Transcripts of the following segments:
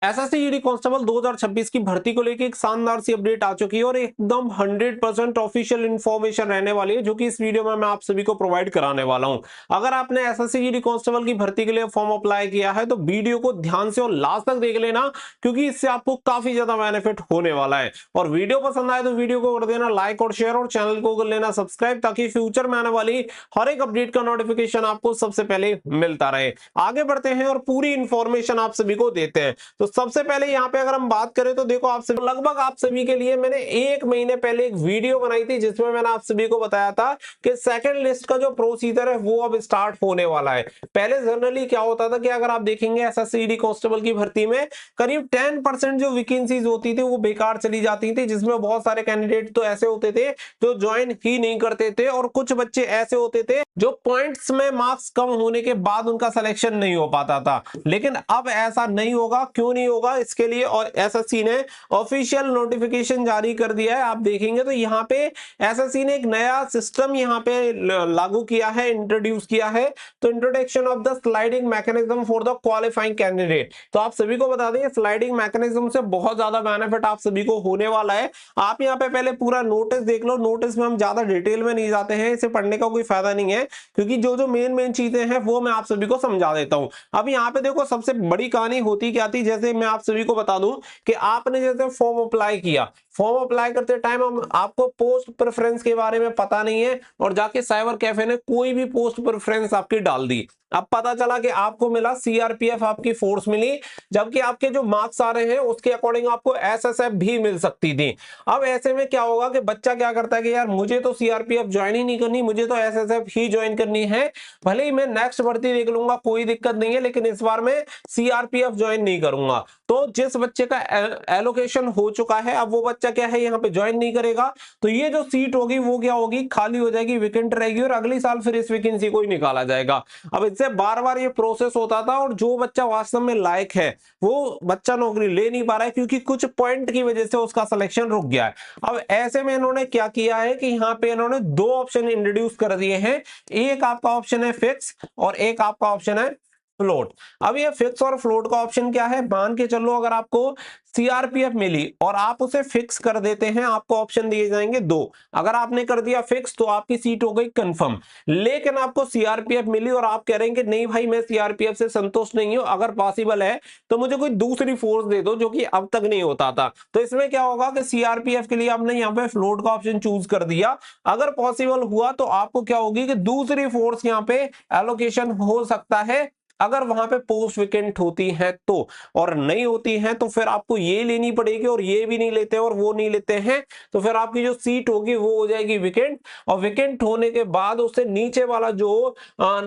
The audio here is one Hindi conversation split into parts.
एसएससी कांस्टेबल 2026 की भर्ती को लेकर एक शानदार सी अपडेट आ चुकी है और एकदम 100% ऑफिशियल इंफॉर्मेशन रहने वाली है, जो कि इस वीडियो में मैं आप सभी को प्रोवाइड कराने वाला हूं। अगर आपने एसएससी कांस्टेबल की भर्ती के लिए फॉर्म अप्लाई किया है तो वीडियो को ध्यान से और लास्ट तक देख लेना, क्योंकि इससे आपको काफी ज्यादा बेनिफिट होने वाला है। और वीडियो पसंद आए तो वीडियो को कर देना लाइक और शेयर, और चैनल को कर लेना सब्सक्राइब, ताकि फ्यूचर में आने वाली हर एक अपडेट का नोटिफिकेशन आपको सबसे पहले मिलता रहे। आगे बढ़ते हैं और पूरी इंफॉर्मेशन आप सभी को देते हैं। तो सबसे पहले यहाँ पे अगर हम बात करें तो देखो, आप सभी लगभग आप सभी के लिए मैंने 1 महीने पहले एक वीडियो बनाई थी, जिसमें मैंने आप सभी को बताया था कि सेकंड लिस्ट का जो प्रोसीजर है वो अब स्टार्ट होने वाला है। पहले जनरली क्या होता था कि अगर आप देखेंगे एसएससी कांस्टेबल की भर्ती में करीब 10% जो वैकेंसीज होती थी वो बेकार चली जाती थी, जिसमें बहुत सारे कैंडिडेट तो ऐसे होते थे जो ज्वाइन ही नहीं करते थे, और कुछ बच्चे ऐसे होते थे जो पॉइंट्स में मार्क्स कम होने के बाद उनका सिलेक्शन नहीं हो पाता था। लेकिन अब ऐसा नहीं होगा। क्यों नहीं होगा? इसके लिए और एसएससी ने ऑफिशियल नोटिफिकेशन जारी कर दिया है। आप देखेंगे तो यहाँ पे एसएससी ने एक नया सिस्टम यहाँ पे लागू किया है, इंट्रोड्यूस किया है। तो introduction of the sliding mechanism for the qualifying candidate. तो आप सभी को बता दें, स्लाइडिंग मैकेनिज्म से बहुत ज्यादा बेनिफिट आप सभी को होने वाला है। आप यहाँ पे पहले पूरा नोटिस देख लो। नोटिस में हम ज्यादा डिटेल में नहीं जाते हैं, इसे पढ़ने का कोई फायदा नहीं है, क्योंकि जो जो मेन चीजें हैं वो मैं आप सभी को समझा देता हूं। अब यहाँ पे देखो, सबसे बड़ी कहानी होती क्या थी, जैसे मैं आप सभी को बता दूं कि आपने जैसे फॉर्म अप्लाई किया, फॉर्म अप्लाई करते टाइम हम आपको पोस्ट प्रेफरेंस के बारे में पता नहीं है, और जाके साइबर कैफे ने कोई भी पोस्ट प्रेफरेंस आपकी डाल दी। अब पता चला कि आपको मिला सीआरपीएफ, आपकी फोर्स मिली, जबकि आपके जो मार्क्स आ रहे हैं उसके अकॉर्डिंग आपको एसएसएफ भी मिल सकती थी। अब ऐसे में क्या होगा कि बच्चा क्या करता है कि यार मुझे तो सीआरपीएफ ज्वाइन ही नहीं करनी, मुझे तो एसएसएफ ही ज्वाइन करनी है। भले ही मैं नेक्स्ट भर्ती देख लूंगा, कोई दिक्कत नहीं है, लेकिन इस बार मैं सीआरपीएफ ज्वाइन नहीं करूंगा। तो जिस बच्चे का एलोकेशन हो चुका है, अब वो बच्चा क्या है यहाँ पे ज्वाइन नहीं करेगा, तो ये जो सीट होगी वो क्या होगी, खाली हो जाएगी, वेकेंट रहेगी, और अगली साल फिर इस वैकेंसी को ही निकाला जाएगा। अब इससे बार बार ये प्रोसेस होता था, और जो बच्चा वास्तव में लायक है वो बच्चा नौकरी ले नहीं पा रहा है, क्योंकि कुछ पॉइंट की वजह से उसका सिलेक्शन रुक गया है। अब ऐसे में इन्होंने क्या किया है कि यहाँ पे इन्होंने 2 ऑप्शन इंट्रोड्यूस कर दिए हैं। एक आपका ऑप्शन है फिक्स, और एक आपका ऑप्शन है फ्लोट। अब ये फिक्स और फ्लोट का ऑप्शन क्या है, मान के चलो अगर आपको सीआरपीएफ मिली और आप उसे फिक्स कर देते हैं, आपको ऑप्शन दिए जाएंगे 2। अगर आपने कर दिया फिक्स तो आपकी सीट हो गई कंफर्म। लेकिन आपको सीआरपीएफ मिली और आप कह रहे हैं कि नहीं भाई, मैं सीआरपीएफ से संतुष्ट नहीं हूं, अगर पॉसिबल है तो मुझे कोई दूसरी फोर्स दे दो, जो कि अब तक नहीं होता था। तो इसमें क्या होगा कि सीआरपीएफ के लिए आपने यहाँ पे फ्लोट का ऑप्शन चूज कर दिया। अगर पॉसिबल हुआ तो आपको क्या होगी कि दूसरी फोर्स यहाँ पे एलोकेशन हो सकता है, अगर वहां पे पोस्ट वेकेंट होती है तो। और नहीं होती है तो फिर आपको ये लेनी पड़ेगी, और ये भी नहीं लेते और वो नहीं लेते हैं तो फिर आपकी जो सीट होगी वो हो जाएगी वेकेंट। और वेकेंट होने के बाद उससे नीचे वाला जो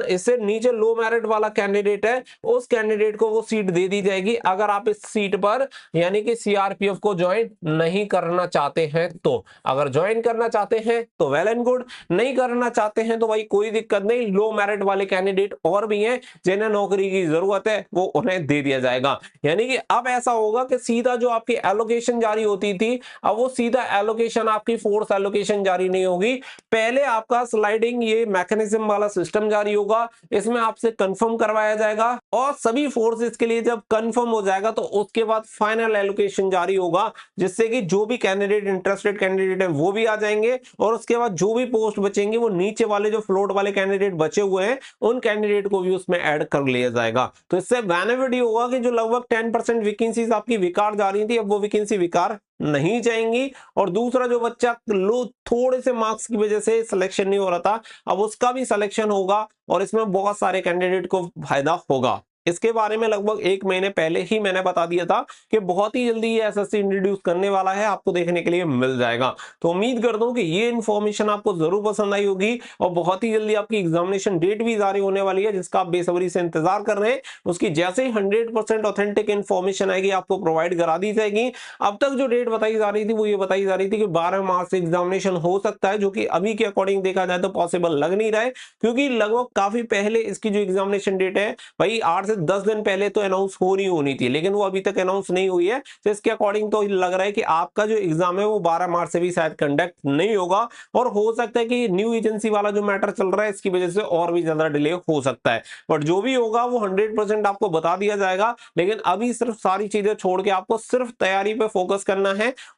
इससे नीचे लो मेरिट वाला कैंडिडेट है, उस कैंडिडेट को वो सीट दे दी जाएगी, अगर आप इस सीट पर यानी कि सीआरपीएफ को ज्वाइन नहीं करना चाहते हैं तो। अगर ज्वाइन करना चाहते हैं तो वेल एंड गुड, नहीं करना चाहते हैं तो भाई कोई दिक्कत नहीं, लो मेरिट वाले कैंडिडेट और भी हैं जिन्हें नौकरी की जरूरत है, वो उन्हें दे दिया जाएगा। यानी कि अब ऐसा होगा कि सीधा जो आपकी एलोकेशन जारी होती थी, अब वो सीधा एलोकेशन आपकी फोर्स एलोकेशन जारी नहीं होगी। पहले आपका स्लाइडिंग ये मैकेनिज्म वाला सिस्टम जारी होगा, इसमें आपसे कंफर्म करवाया जाएगा, और सभी फोर्सेस के लिए जब कंफर्म हो जाएगा तो उसके बाद फाइनल एलोकेशन जारी होगा, जिससे कि जो भी कैंडिडेट इंटरेस्टेड कैंडिडेट है वो भी आ जाएंगे, और उसके बाद जो भी पोस्ट बचेंगे वो नीचे वाले जो फ्लोट वाले कैंडिडेट बचे हुए हैं उन कैंडिडेट को भी उसमें ऐड कर लिया जाएगा। तो इससे बेनिफिट ये होगा कि जो लगभग 10% वैकेंसीज आपकी विकार जा रही थी, अब वो वैकेंसी विकार नहीं जाएंगी। और दूसरा, जो बच्चा लो थोड़े से मार्क्स की वजह से सिलेक्शन नहीं हो रहा था, अब उसका भी सिलेक्शन होगा, और इसमें बहुत सारे कैंडिडेट को फायदा होगा। इसके बारे में लगभग 1 महीने पहले ही मैंने बता दिया था कि बहुत ही जल्दी ये एसएससी इंट्रोड्यूस करने वाला है, आपको देखने के लिए मिल जाएगा। तो उम्मीद करता हूं कि ये इन्फॉर्मेशन आपको जरूर पसंद आई होगी, और बहुत ही जल्दी आपकी एग्जामिनेशन डेट भी जारी होने वाली है, जिसका आप बेसब्री से इंतजार कर रहे हैं। उसकी जैसे ही 100% ऑथेंटिक इन्फॉर्मेशन आएगी आपको प्रोवाइड करा दी जाएगी। अब तक जो डेट बताई जा रही थी वो ये बताई जा रही थी कि 12 मार्च से एग्जामिनेशन हो सकता है, जो कि अभी के अकॉर्डिंग देखा जाए तो पॉसिबल लग नहीं रहा है, क्योंकि लगभग काफी पहले इसकी जो एग्जामिनेशन डेट है भाई 8 से 10 दिन पहले तो अनाउंस होनी थी, लेकिन वो अभी तक अनाउंस नहीं हुई है। तो इसके अकॉर्डिंग तो लग रहा है कि आपका जो एग्जाम है वो 12 मार्च से भी शायद कंडक्ट नहीं होगा, और हो सकता है कि न्यू एजेंसी वाला जो मैटर चल रहा है इसकी वजह से और भी ज्यादा डिले हो सकता है। बट जो भी होगा वो 100% आपको बता दिया जाएगा। लेकिन अभी सिर्फ सारी चीजें छोड़ के आपको सिर्फ तैयारी पे फोकस करना है,